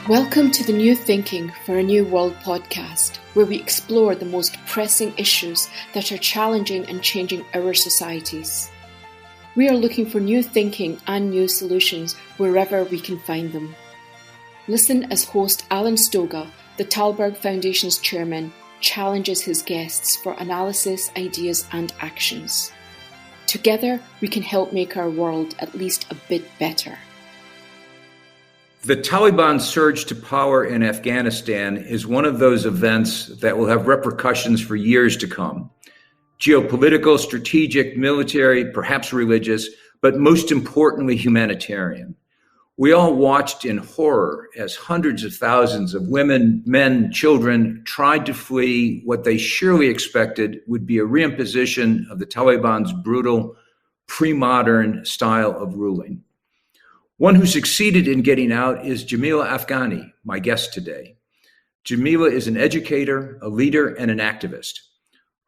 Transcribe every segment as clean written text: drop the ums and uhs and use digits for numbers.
Welcome to the New Thinking for a New World podcast, where we explore the most pressing issues that are challenging and changing our societies. We are looking for new thinking and new solutions wherever we can find them. Listen as host Alan Stoga, the Tällberg Foundation's chairman, challenges his guests for analysis, ideas and actions. Together, we can help make our world at least a bit better. The Taliban surge to power in Afghanistan is one of those events that will have repercussions for years to come. Geopolitical, strategic, military, perhaps religious, but most importantly, humanitarian. We all watched in horror as hundreds of thousands of women, men, children tried to flee what they surely expected would be a reimposition of the Taliban's brutal, pre-modern style of ruling. One who succeeded in getting out is Jamila Afghani, my guest today. Jamila is an educator, a leader, and an activist.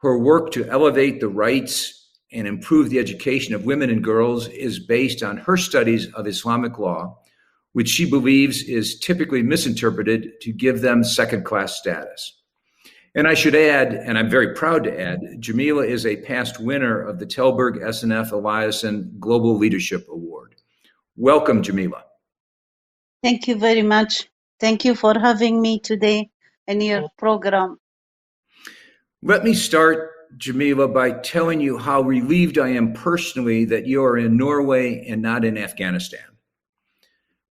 Her work to elevate the rights and improve the education of women and girls is based on her studies of Islamic law, which she believes is typically misinterpreted to give them second-class status. And I should add, and I'm very proud to add, Jamila is a past winner of the Tällberg-SNF-Eliasson Global Leadership Award. Welcome, Jamila. Thank you very much. Thank you for having me today in your program. Let me start, Jamila, by telling you how relieved I am personally that you are in Norway and not in Afghanistan.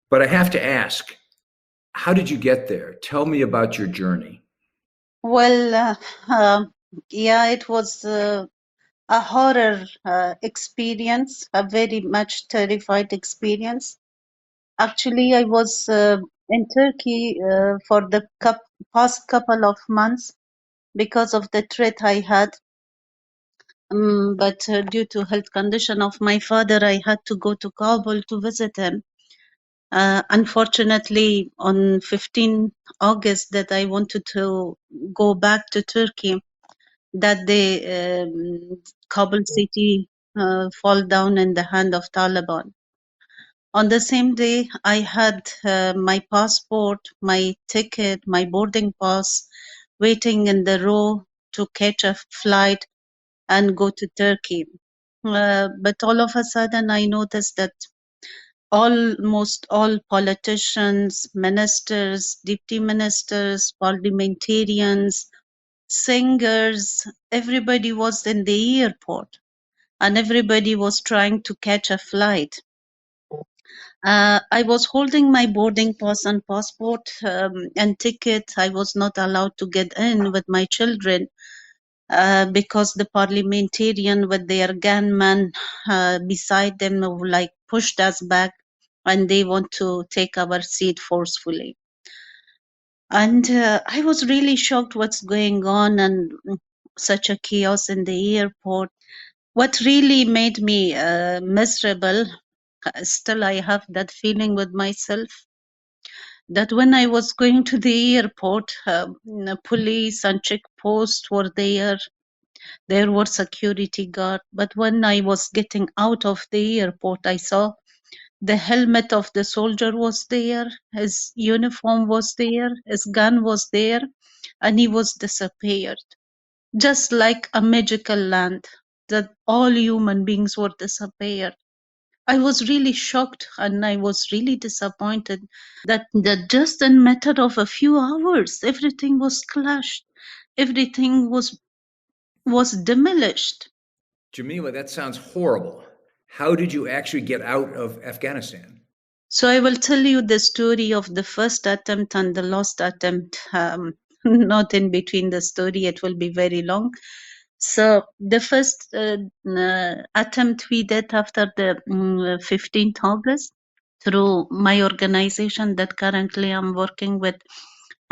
But I have to ask, how did you get there? Tell me about your journey. Well, it was a horror experience, a very much terrified experience. Actually, I was in Turkey for the past couple of months because of the threat I had. But due to health condition of my father, I had to go to Kabul to visit him. Unfortunately, on 15 August that I wanted to go back to Turkey, that day Kabul city fall down in the hand of Taliban. On the same day, I had my passport, my ticket, my boarding pass waiting in the row to catch a flight and go to Turkey. But all of a sudden, I noticed that almost all politicians, ministers, deputy ministers, parliamentarians, singers, everybody was in the airport and everybody was trying to catch a flight. I was holding my boarding pass and passport and ticket. I was not allowed to get in with my children because the parliamentarian with their gunman beside them like pushed us back and they want to take our seat forcefully. And I was really shocked what's going on and such a chaos in the airport. What really made me miserable, still I have that feeling with myself, that when I was going to the airport, police and checkposts were there. There were security guards. But when I was getting out of the airport, I saw the helmet of the soldier was there, his uniform was there, his gun was there, and he was disappeared. Just like a magical land, that all human beings were disappeared. I was really shocked and I was really disappointed that just in a matter of a few hours, everything was clashed, everything was demolished. Jamila, that sounds horrible. How did you actually get out of Afghanistan? So I will tell you the story of the first attempt and the last attempt, not in between the story, it will be very long. So the first attempt we did after the 15th August through my organization that currently I'm working with,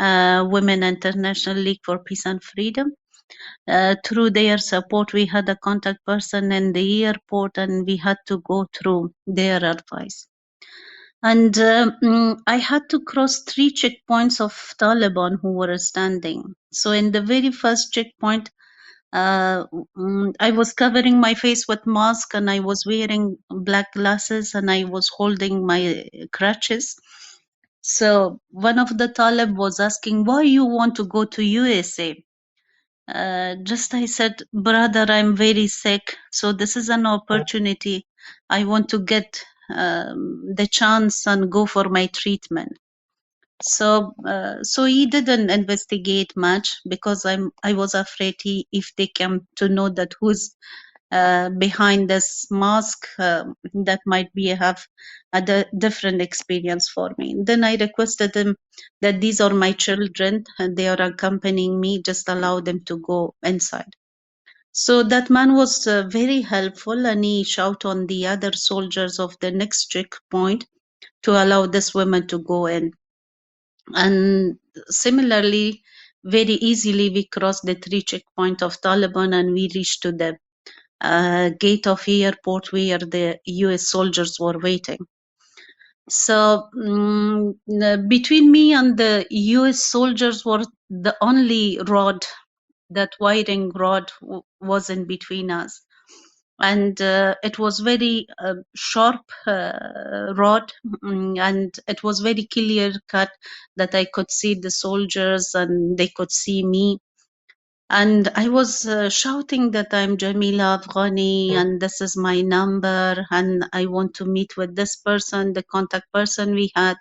Women International League for Peace and Freedom. Through their support, we had a contact person in the airport and we had to go through their advice. And I had to cross 3 checkpoints of Taliban who were standing. So in the very first checkpoint, I was covering my face with mask and I was wearing black glasses and I was holding my crutches. So one of the Talib was asking, why you want to go to USA? Just I said, brother, I'm very sick, so this is an opportunity. I want to get the chance and go for my treatment. So he didn't investigate much because I was afraid if they came to know that who's behind this mask, that might be have different experience for me. Then I requested him that these are my children and they are accompanying me, just allow them to go inside. So that man was very helpful, and he shouted on the other soldiers of the next checkpoint to allow this woman to go in. And similarly, very easily we crossed the 3 checkpoint of Taliban and we reached to the gate of airport where the US soldiers were waiting. So between me and the US soldiers were the only rod, that wiring rod was in between us. And it was very sharp rod, and it was very clear cut that I could see the soldiers and they could see me. And I was shouting that I'm Jamila Afghani and this is my number and I want to meet with this person, the contact person we had.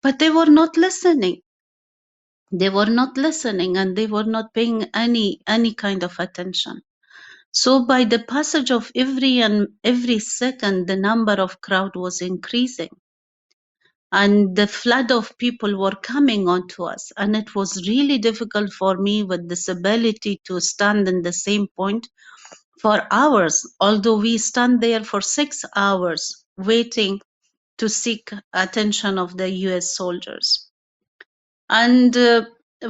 But they were not listening. They were not listening and they were not paying any kind of attention. So by the passage of every second, the number of crowd was increasing. And the flood of people were coming onto us. And it was really difficult for me with this ability to stand in the same point for hours, although we stand there for 6 hours waiting to seek attention of the US soldiers. And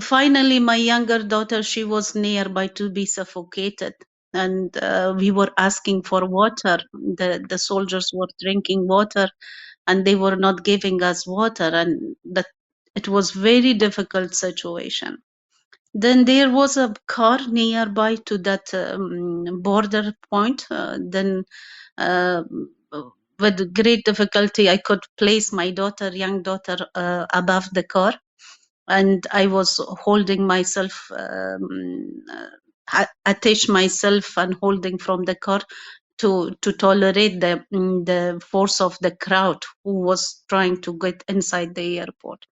finally, my younger daughter, she was nearby to be suffocated. And we were asking for water. The soldiers were drinking water and they were not giving us water. And that it was very difficult situation. Then there was a car nearby to that border point. Then with great difficulty, I could place my young daughter, above the car. And I was holding myself, attach myself and holding from the car to tolerate the force of the crowd who was trying to get inside the airport.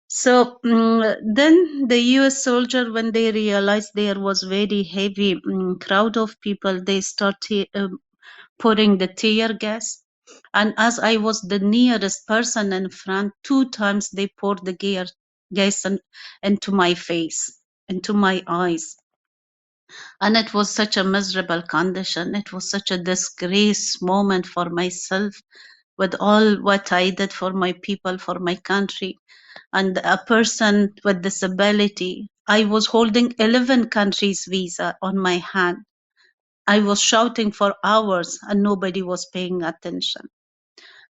So then the US soldier, when they realized there was very heavy crowd of people, they started pouring the tear gas. And as I was the nearest person in front, 2 times they poured the gas into my face, into my eyes. And it was such a miserable condition. It was such a disgrace moment for myself with all what I did for my people, for my country. And a person with disability, I was holding 11 countries visa on my hand. I was shouting for hours and nobody was paying attention.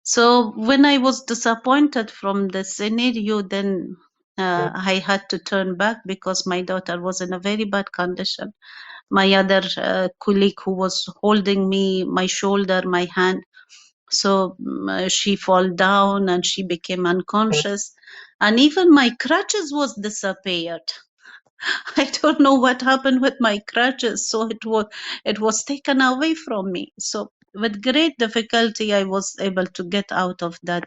So when I was disappointed from the scenario, then I had to turn back because my daughter was in a very bad condition. My other colleague who was holding me, my shoulder, my hand, so she fall down and she became unconscious. And even my crutches was disappeared. I don't know what happened with my crutches. So it was taken away from me. So with great difficulty, I was able to get out of that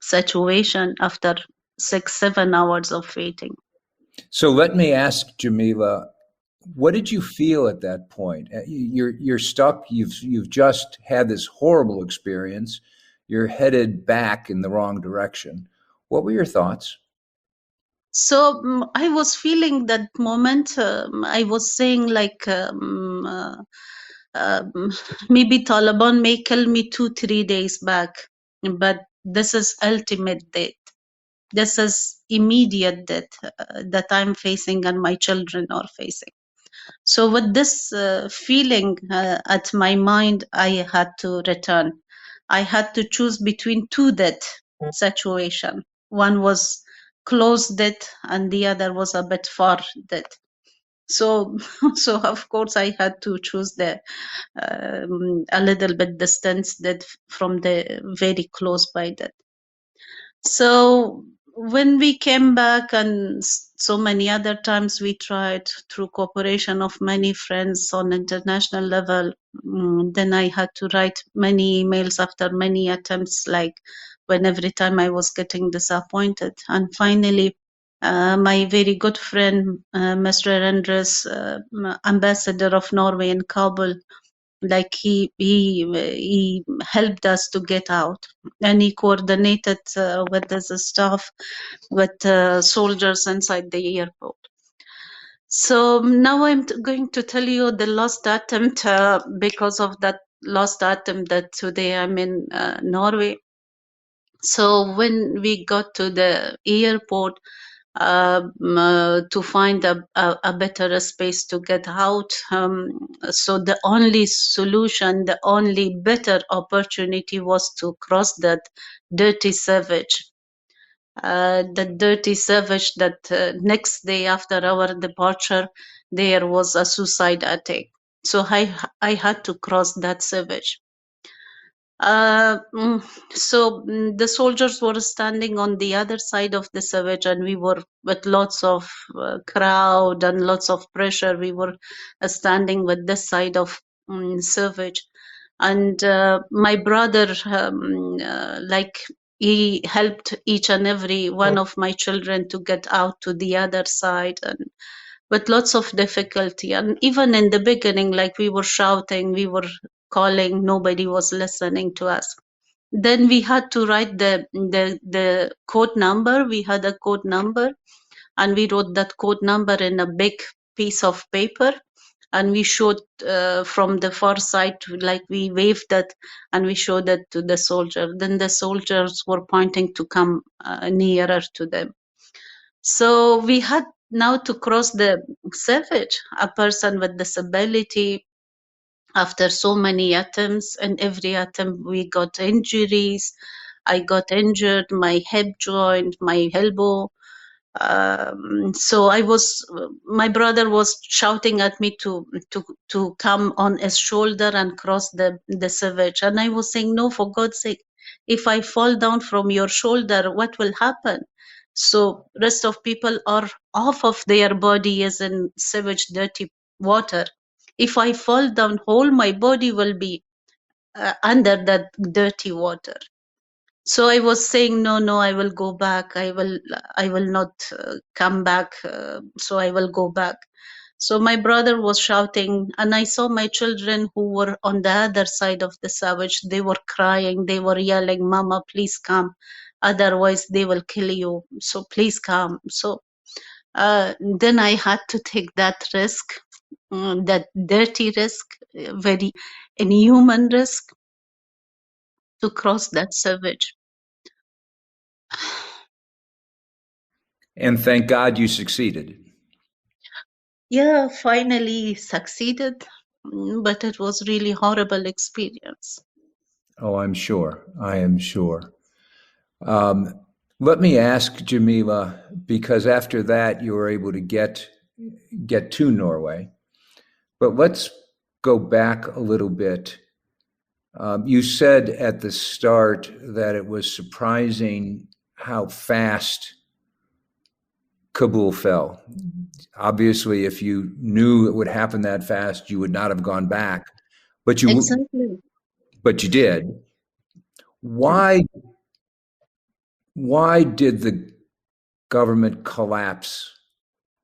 situation after 6-7 hours of waiting. So let me ask Jamila, what did you feel at that point? You're stuck. You've just had this horrible experience. You're headed back in the wrong direction. What were your thoughts? So I was feeling that moment. I was saying like maybe Taliban may kill me 2-3 days back, but this is ultimate death. This is immediate death that I'm facing and my children are facing. So with this feeling at my mind, I had to return. I had to choose between 2 death situation. One was close death and the other was a bit far death. So, so of course I had to choose the a little bit distance that from the very close by that. So when we came back, and so many other times we tried through cooperation of many friends on international level, then I had to write many emails after many attempts, like when every time I was getting disappointed. And finally, my very good friend, Mr. Andres, ambassador of Norway in Kabul, like he helped us to get out, and he coordinated with the staff, with soldiers inside the airport. So now I'm going to tell you the last attempt, because of that last attempt that today I'm in Norway. So when we got to the airport, to find a better space to get out. So the only solution, the only better opportunity was to cross that dirty savage. The dirty savage that next day after our departure, there was a suicide attack. So I had to cross that savage. The soldiers were standing on the other side of the savage, and we were with lots of crowd and lots of pressure. We were standing with this side of savage, and my brother, like he helped each and every one of my children to get out to the other side, and with lots of difficulty. And even in the beginning, like we were shouting, we were calling, nobody was listening to us. Then we had to write the code number. We had a code number, and we wrote that code number in a big piece of paper, and we showed from the far side, like we waved it, and we showed it to the soldier. Then the soldiers were pointing to come nearer to them. So we had now to cross the savage, a person with disability. After so many attempts, and every attempt we got injuries. I got injured, my hip joint, my elbow. So I was, my brother was shouting at me to come on his shoulder and cross the savage. And I was saying, no, for God's sake, if I fall down from your shoulder, what will happen? So rest of people are half of their body is in sewage, dirty water. If I fall down, whole my body will be under that dirty water. So I was saying, no, I will go back. I will not come back. So I will go back. So my brother was shouting, and I saw my children who were on the other side of the savage. They were crying. They were yelling, "Mama, please come. Otherwise, they will kill you. So please come." So then I had to take that risk, that dirty risk, very inhuman risk, to cross that savage. And thank God you succeeded. Yeah, finally succeeded, but it was really horrible experience. Oh, I'm sure. I am sure. Let me ask Jamila, because after that you were able to get to Norway. But let's go back a little bit. You said at the start that it was surprising how fast Kabul fell. Obviously, if you knew it would happen that fast, you would not have gone back. But you Exactly. But you did. Why did the government collapse?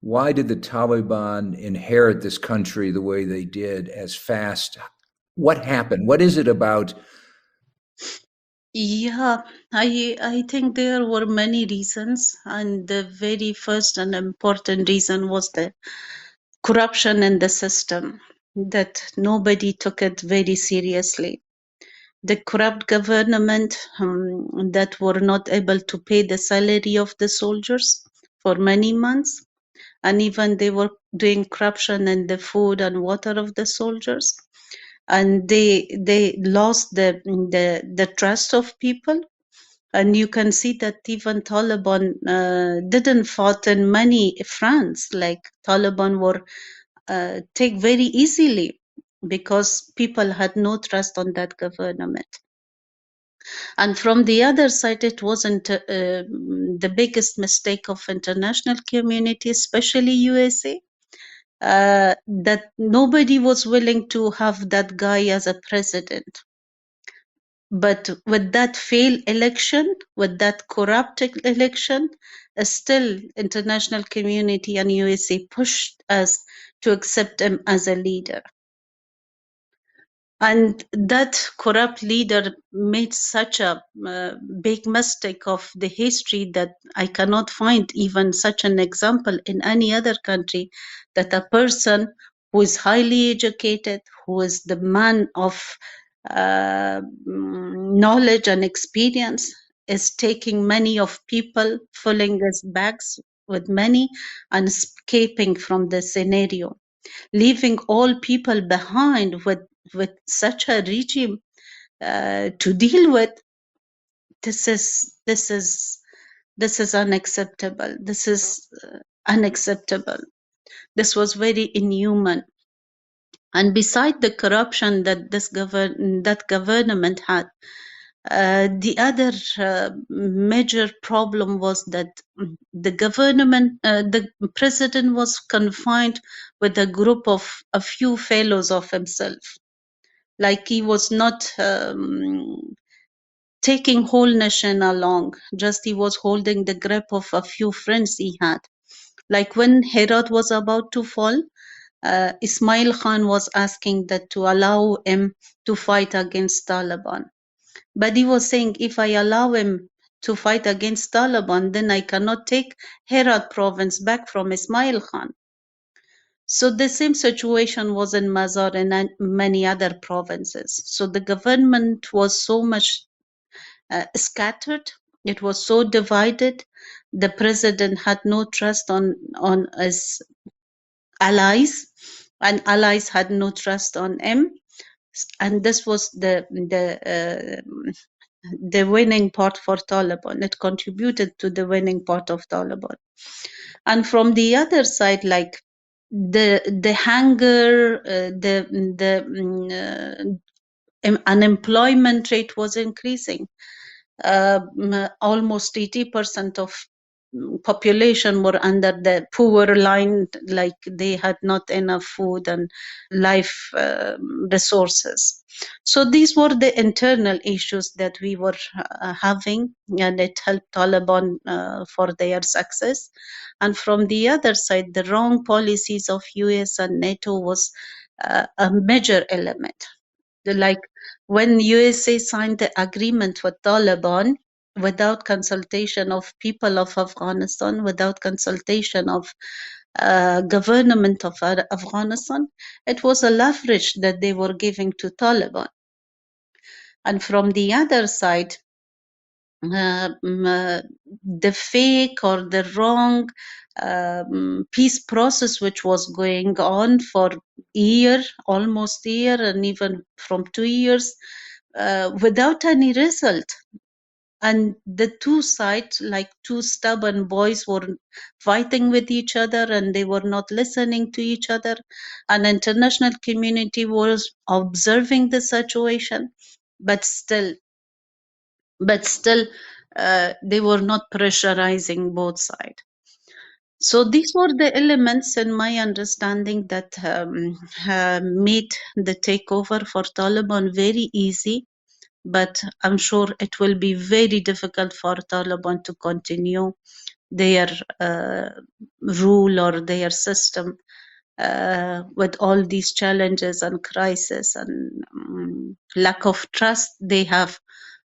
Why did the Taliban inherit this country the way they did as fast? What happened? What is it about? Yeah, I think there were many reasons, and the very first and important reason was the corruption in the system, that nobody took it very seriously. The corrupt government that were not able to pay the salary of the soldiers for many months, and even they were doing corruption in the food and water of the soldiers, and they lost the trust of people. And you can see that even Taliban didn't fought in many fronts. Like Taliban were take very easily because people had no trust on that government. And from the other side, it wasn't the biggest mistake of international community, especially USA, that nobody was willing to have that guy as a president. But with that failed election, with that corrupted election, still international community and USA pushed us to accept him as a leader. And that corrupt leader made such a big mistake of the history that I cannot find even such an example in any other country, that a person who is highly educated, who is the man of knowledge and experience, is taking money of people, filling his bags with money and escaping from the scenario, leaving all people behind with such a regime to deal with. This is unacceptable. This is unacceptable. This was very inhuman. And beside the corruption that that government had, the other major problem was that the president was confined with a group of a few fellows of himself. Like he was not taking whole nation along, just he was holding the grip of a few friends he had. Like when Herat was about to fall, Ismail Khan was asking that to allow him to fight against Taliban. But he was saying, if I allow him to fight against Taliban, then I cannot take Herat province back from Ismail Khan. So the same situation was in Mazar and many other provinces. So the government was so much scattered. It was so divided. The president had no trust on his allies, and allies had no trust on him. And this was the winning part for Taliban. It contributed to the winning part of Taliban. And from the other side, like the hunger, unemployment rate was increasing. Almost 80% of population were under the poor line, like they had not enough food and life resources. So these were the internal issues that we were having, and it helped Taliban for their success. And from the other side, the wrong policies of US and NATO was a major element. Like when USA signed the agreement with Taliban without consultation of people of Afghanistan, without consultation of government of Afghanistan, it was a leverage that they were giving to Taliban. And from the other side, the fake or the wrong peace process which was going on for almost a year, and even from 2 years, without any result. And the two sides, like two stubborn boys, were fighting with each other, and they were not listening to each other. And international community was observing the situation, but still they were not pressurizing both sides. So these were the elements, in my understanding, that made the takeover for Taliban very easy. But I'm sure it will be very difficult for Taliban to continue their rule or their system with all these challenges and crises and lack of trust they have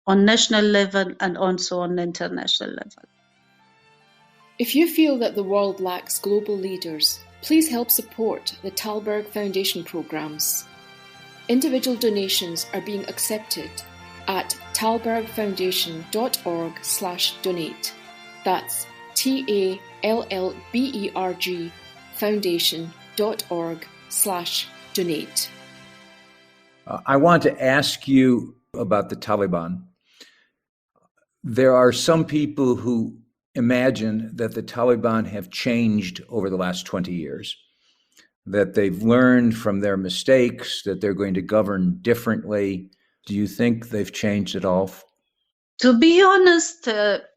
on national level and also on international level. If you feel that the world lacks global leaders, please help support the Tällberg Foundation programs. Individual donations are being accepted at tällbergfoundation.org/donate. That's TALLBERG foundation.org/donate. I want to ask you about the Taliban. There are some people who imagine that the Taliban have changed over the last 20 years, that they've learned from their mistakes, that they're going to govern differently. Do you think they've changed at all? To be honest,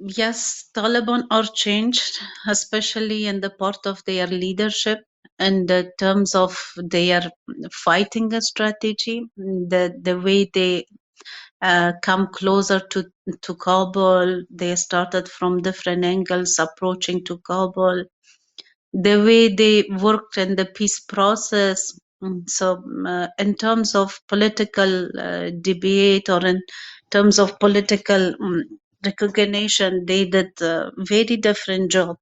yes, Taliban are changed, especially in the part of their leadership and the terms of their fighting strategy, the way they come closer to Kabul. They started from different angles approaching to Kabul. The way they worked in the peace process. So, in terms of political debate or in terms of political recognition, they did a very different job.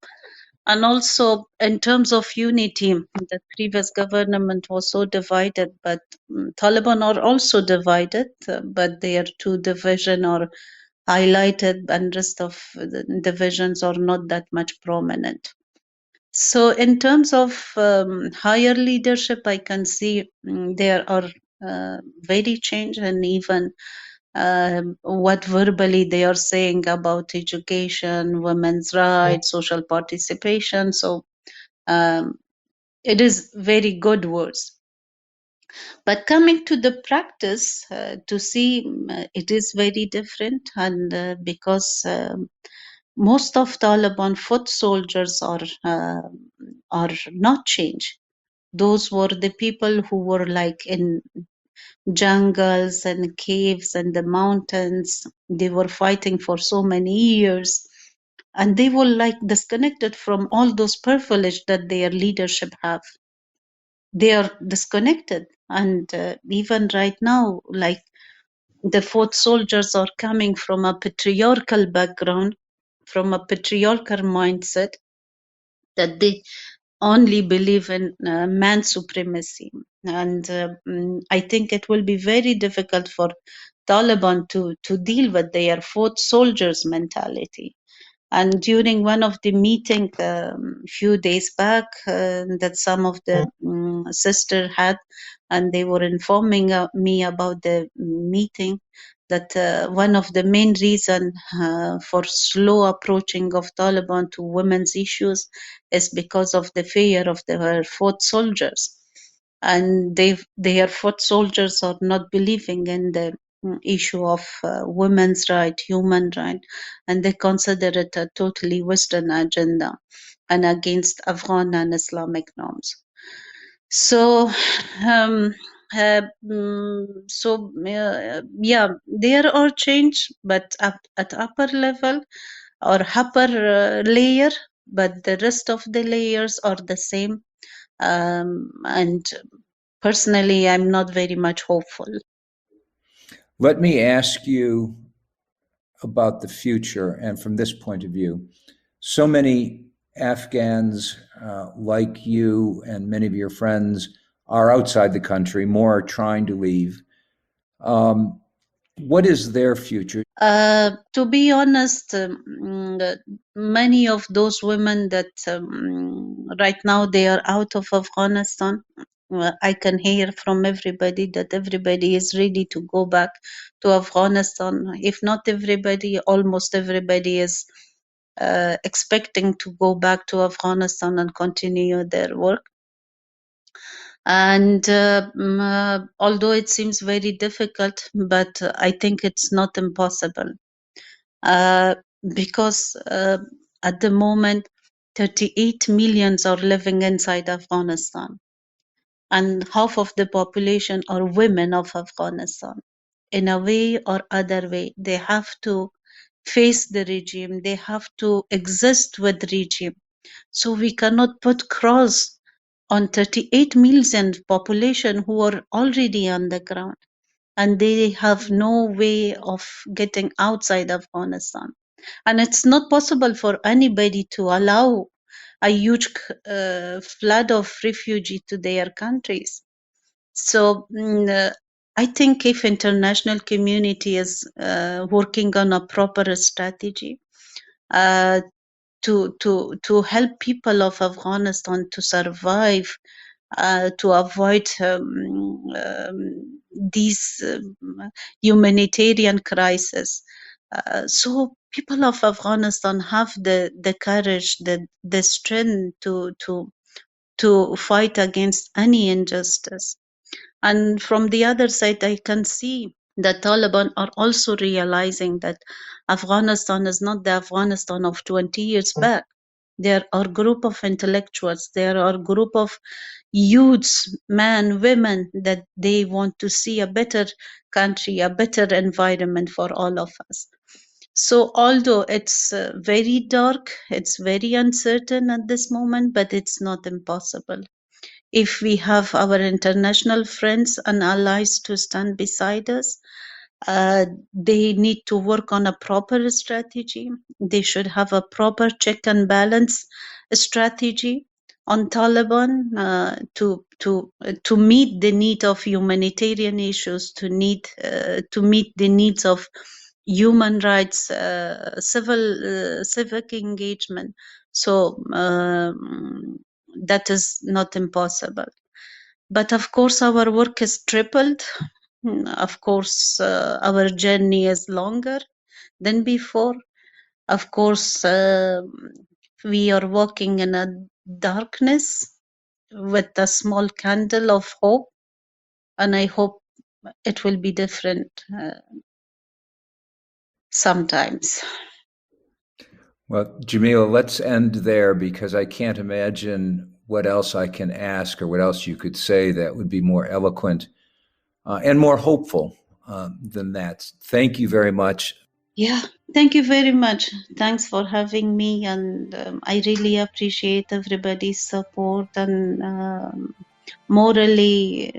And also in terms of unity, the previous government was so divided, but Taliban are also divided, but their two division are highlighted and rest of the divisions are not that much prominent. So in terms of higher leadership, I can see there are very change, and even what verbally they are saying about education, women's rights, social participation. So it is very good words. But coming to the practice, to see it is very different, and because most of Taliban foot soldiers are not changed. Those were the people who were like in jungles and caves and the mountains. They were fighting for so many years, and they were like disconnected from all those privilege that their leadership have. They are disconnected, and even right now, like the foot soldiers are coming from a patriarchal background, from a patriarchal mindset, that they only believe in man supremacy. And I think it will be very difficult for Taliban to deal with their foot soldiers mentality. And during one of the meeting few days back that some of the sister had, and they were informing me about the meeting, that one of the main reason for slow approaching of Taliban to women's issues is because of the fear of their foot soldiers, and their foot soldiers are not believing in the issue of women's right, human right, and they consider it a totally Western agenda and against Afghan and Islamic norms. So, yeah, there are change, but at upper level or upper layer, but the rest of the layers are the same. And personally, I'm not very much hopeful. Let me ask you about the future, and from this point of view, so many Afghans like you and many of your friends are outside the country, more are trying to leave. What is their future? To be honest, many of those women that right now they are out of Afghanistan, I can hear from everybody that everybody is ready to go back to Afghanistan. If not everybody, almost everybody is expecting to go back to Afghanistan and continue their work. And although it seems very difficult, but I think it's not impossible. Because at the moment 38 millions are living inside Afghanistan, and half of the population are women of Afghanistan. In a way or other way, they have to face the regime, they have to exist with regime. So we cannot put cross on 38 million population who are already on the ground, and they have no way of getting outside Afghanistan. And it's not possible for anybody to allow a huge flood of refugees to their countries. So I think if international community is working on a proper strategy to help people of Afghanistan to survive, to avoid these humanitarian crisis. So people of Afghanistan have the courage, the strength to fight against any injustice. And from the other side, I can see the Taliban are also realizing that Afghanistan is not the Afghanistan of 20 years back. There are group of intellectuals, there are group of youths, men, women, that they want to see a better country, a better environment for all of us. So although it's very dark, it's very uncertain at this moment, but it's not impossible. If we have our international friends and allies to stand beside us, they need to work on a proper strategy. They should have a proper check and balance strategy on Taliban to meet the need of humanitarian issues, to meet the needs of human rights, civic engagement. So that is not impossible. But of course, our work is tripled. Of course, our journey is longer than before. Of course, we are walking in a darkness with a small candle of hope, and I hope it will be different sometimes. Well, Jamila, let's end there because I can't imagine what else I can ask or what else you could say that would be more eloquent and more hopeful than that. Thank you very much. Yeah, thank you very much. Thanks for having me, and I really appreciate everybody's support and morally,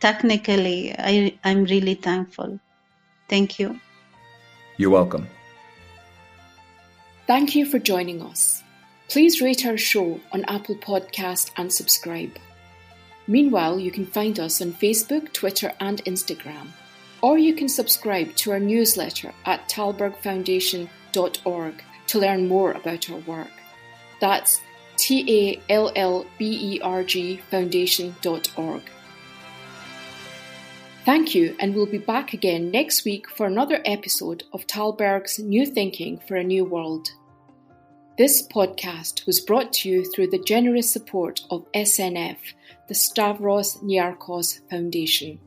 technically, I'm really thankful. Thank you. You're welcome. Thank you for joining us. Please rate our show on Apple Podcast and subscribe. Meanwhile, you can find us on Facebook, Twitter, and Instagram. Or you can subscribe to our newsletter at Tällberg-Foundation.org to learn more about our work. That's TALLBERG Foundation.org. Thank you, and we'll be back again next week for another episode of Tällberg's New Thinking for a New World. This podcast was brought to you through the generous support of SNF, the Stavros Niarchos Foundation.